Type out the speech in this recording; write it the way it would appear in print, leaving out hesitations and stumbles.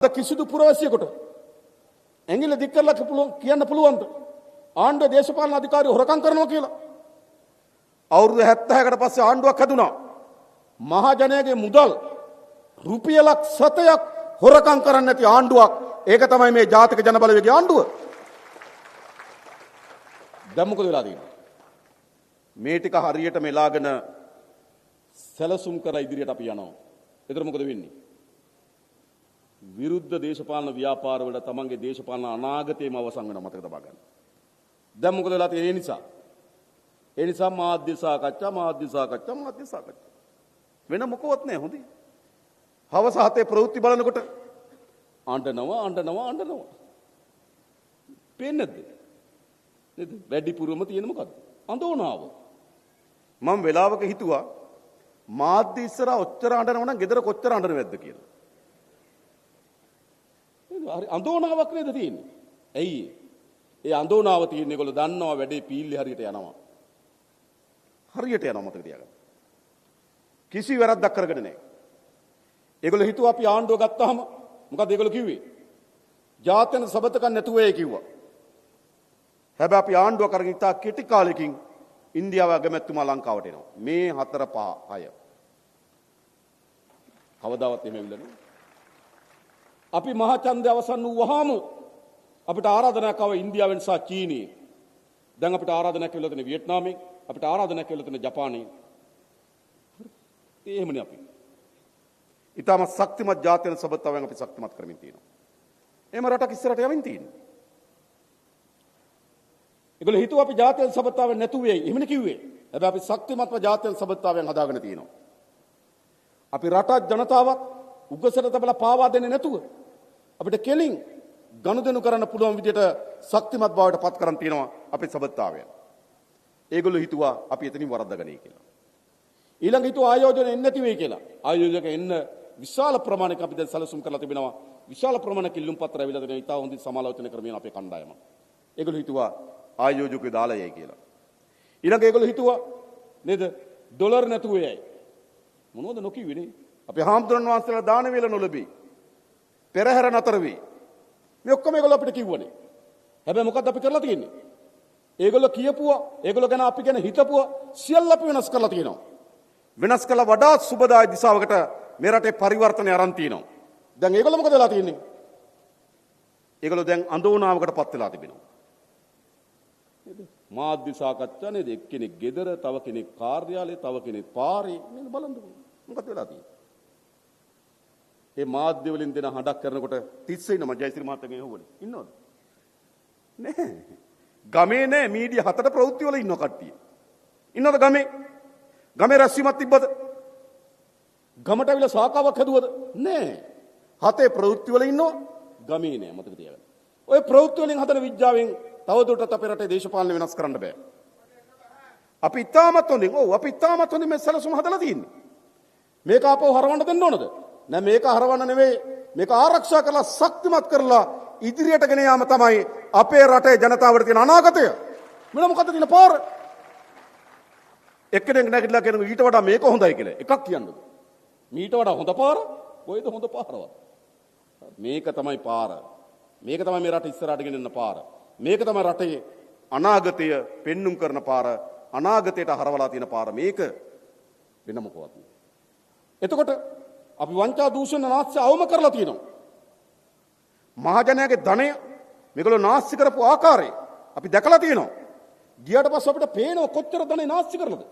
කිසිදු පුරවැසියෙකුට ඇඟිල්ල දික් කරලා කියන්න පුළුවන්ද ආණ්ඩුවේ දේශපාලන අධිකාරියෝ හොරකම් කරනවා කියලා? අවුරුදු 76කට පස්සේ ආණ්ඩුවක් හැදුනා. මහජනයාගේ මුදල් රුපියලක් 7ක් හොරකම් කරන්නේ නැති ආණ්ඩුවක්. ඒක තමයි මේ ජාතික ජනබලවේගයේ ආණ්ඩුව. දැන් මොකද වෙලා තියෙන්නේ? මේ ටික හරියට මෙලාගෙන සැලසුම් කරලා ඉදිරියට අපි යනවා. ඒතර මොකද වෙන්නේ? විරුද්ධ දේශපාලන ව්‍යාපාර වල තමන්ගේ දේශපාලන අනාගතයම අවසන් වෙනවා මතක තබා ගන්න. දැන් මොකද වෙලා තියෙන්නේ? ඒ නිසා මාධ්‍ය සාකච්ඡා වෙන මොකවත් නැහැ හොඳයි. හවස 7 ප්‍රවෘත්ති බලනකොට අඬනවා. පේන්නේ නැද්ද? නේද? වැඩිපුරම තියෙන මොකද්ද? අඳෝනාව. මම වෙලාවක හිතුවා මාධ්‍ය ඉස්සරහා ඔච්චර අඬනවා නම් ගෙදර කොච්චර අඬනවද කියලා. හරි අඳෝනාවක් නේද තියෙන්නේ? ඇයි ඒ අඳෝනාව තියෙන්නේ? ඒගොල්ලෝ දන්නවා වැඩේ පීල්ලේ හරියට යනවා. හරියට යනවා මතක තියාගන්න. කිසි වැරද්දක් කරගෙන නැහැ. ඒගොල්ලෝ හිතුවා අපි ආණ්ඩුව ගත්තාම මොකද ඒගොල්ලෝ කිව්වේ? ජාත්‍යන්තර සබතකම් නැතුව ඒ කිව්වා. හැබැයි අපි ආණ්ඩුව කරගෙන ඉතා කෙටි කාලෙකින් ඉන්දියාව අගමැතිතුමා ලංකාවට එනවා. මේ 4 5 6 කවදාවත් එහෙම වෙන්නේ නැහැ. අපි මහා ඡන්දය අවසන් වූවාම අපිට ආරාධනාවක් ආව ඉන්දියාවෙන් සහ චීනයෙන්. දැන් අපිට ආරාධනාවක් ලැබිලා තියෙන වියට්නාමයෙන්, අපිට ආරාධනාවක් ලැබිලා තියෙන ජපානයෙන්. ඒ එහෙමනේ අපි. ඊටම ශක්තිමත් ජාත්‍යන්තර සබතාවෙන් අපි ශක්තිමත් කරමින් තියෙනවා. එහෙම රටක් ඉස්සරහට යමින් තියෙනවා. ඒගොල්ලෝ හිතුවා අපි ජාත්‍යන්තර සබතාවෙන් නැතු වෙයි. එහෙමනේ කිව්වේ. හැබැයි අපි ශක්තිමත්ව ජාත්‍යන්තර සබතාවෙන් හදාගෙන තියෙනවා. අපි රටක් ජනතාවක් උගසට තබලා පාවා දෙන්නේ නැතුව අපිට කෙලින් ගනුදෙනු කරන්න පුළුවන් විදිහට ශක්තිමත් බවට පත් කරන් තියෙනවා අපේ සබතාවය. ඒගොල්ලෝ හිතුවා අපි එතනින් වරද්දාගනී කියලා. ඊළඟ හිතුවා ආයෝජන එන්නේ නැති වෙයි කියලා. ආයෝජක එන්න විශාල ප්‍රමාණයක අපි දැන් සැලසුම් කරලා තිබෙනවා. විශාල ප්‍රමාණයක ඉල්ලුම් පත්‍ර ඇවිල්ලා තියෙනවා. ඊට හොඳින් සමාලෝචන කරමින් අපේ කණ්ඩායම. ඒගොල්ලෝ හිතුවා ආයෝජකයෝ දාලා යයි කියලා. ඊළඟ ඒගොල්ලෝ හිතුවා නේද ඩොලර් නැතුව යයි. මොනවද නොකියුවේ නේ? අපි හාමුදුරන් වහන්සේලා දාන වේල නොලැබී පෙරහැර නතර වෙයි. මේ ඔක්කොම ඒගොල්ලෝ අපිට කිව්වනේ. හැබැයි මොකද්ද අපි කරලා තියෙන්නේ? ඒගොල්ලෝ කියපුවා, ඒගොල්ලෝ ගැන අපි ගැන හිතපුවා සියල්ල අපි වෙනස් කරලා තියෙනවා. වෙනස් කළා වඩාත් සුබදායි දිශාවකට මේ රටේ පරිවර්තනය aran තියෙනවා. දැන් ඒගොල්ලෝ මොකද වෙලා තියෙන්නේ? ඒගොල්ලෝ දැන් අඳෝනාවකට පත් වෙලා තිබෙනවා. නේද? මාධ්‍ය සාකච්ඡා නේද? එක්කෙනෙක් ගෙදර, තව කෙනෙක් කාර්යාලේ, තව කෙනෙක් පාරේ නේද බලන්නකො. මොකද වෙලා තියෙන්නේ? ඒ මාධ්‍ය වලින් දෙන හඬක් කරනකොට තිස්සේ ඉන්න ජයශ්‍රී මහත්තයාගෙන් ඇහුවනේ. ඉන්නවද? නැහැ. ගමේ නැහැ මීඩියා 4 ප්‍රවෘත්ති වල ඉන්න කට්ටිය. ඉන්නවද ගමේ? ගමේ රැස්වීමක් තිබ්බද? ගමට අවිලා සාකාවක් හැදුවද? නැහැ. 7 ප්‍රවෘත්ති වල ඉන්නවා ගමේ නැහැ මතක තියාගන්න. ඔය ප්‍රවෘත්ති වලින් හදන විද්‍යාවෙන් තවදුරටත් අපේ රටේ දේශපාලන වෙනස් කරන්න බෑ. අපි ඉතාමත් හොඳින් මේ සැලසුම හදලා තියෙන්නේ. මේක ආපහු හරවන්න දෙන්න ඕනද? නෑ මේක හරවන්න නෙවෙයි. මේක ආරක්ෂා කරලා ශක්තිමත් කරලා ඉදිරියට ගෙන යාම තමයි අපේ රටේ ජනතාවට තියෙන අනාගතය. මෙන්න මොකද්ද තියෙන පාර? එක්කෙනෙක් නැගිටලා කියනවා ඊට වඩා මේක හොඳයි කියලා. එකක් කියන්නද? මීට වඩා හොඳ පාර? කොයිද හොඳ පාරවත්? මේක තමයි පාර. මේක තමයි මේ රට ඉස්සරහට ගෙන යන පාර. මේක තමයි රටේ අනාගතය පෙන්눔 කරන පාර. අනාගතයට හරවලා තියෙන පාර මේක වෙන මොකවත් නෙවෙයි. එතකොට අපි වංචා දූෂණ නාස්ති අවම කරලා තියෙනවා. මහජනයාගේ ධනය මේගොල්ලෝ නාස්ති කරපු ආකාරය අපි දැකලා තියෙනවා. ගියාට පස්සේ අපිට පේනවා කොච්චර ධනෙ නාස්ති කරලාද?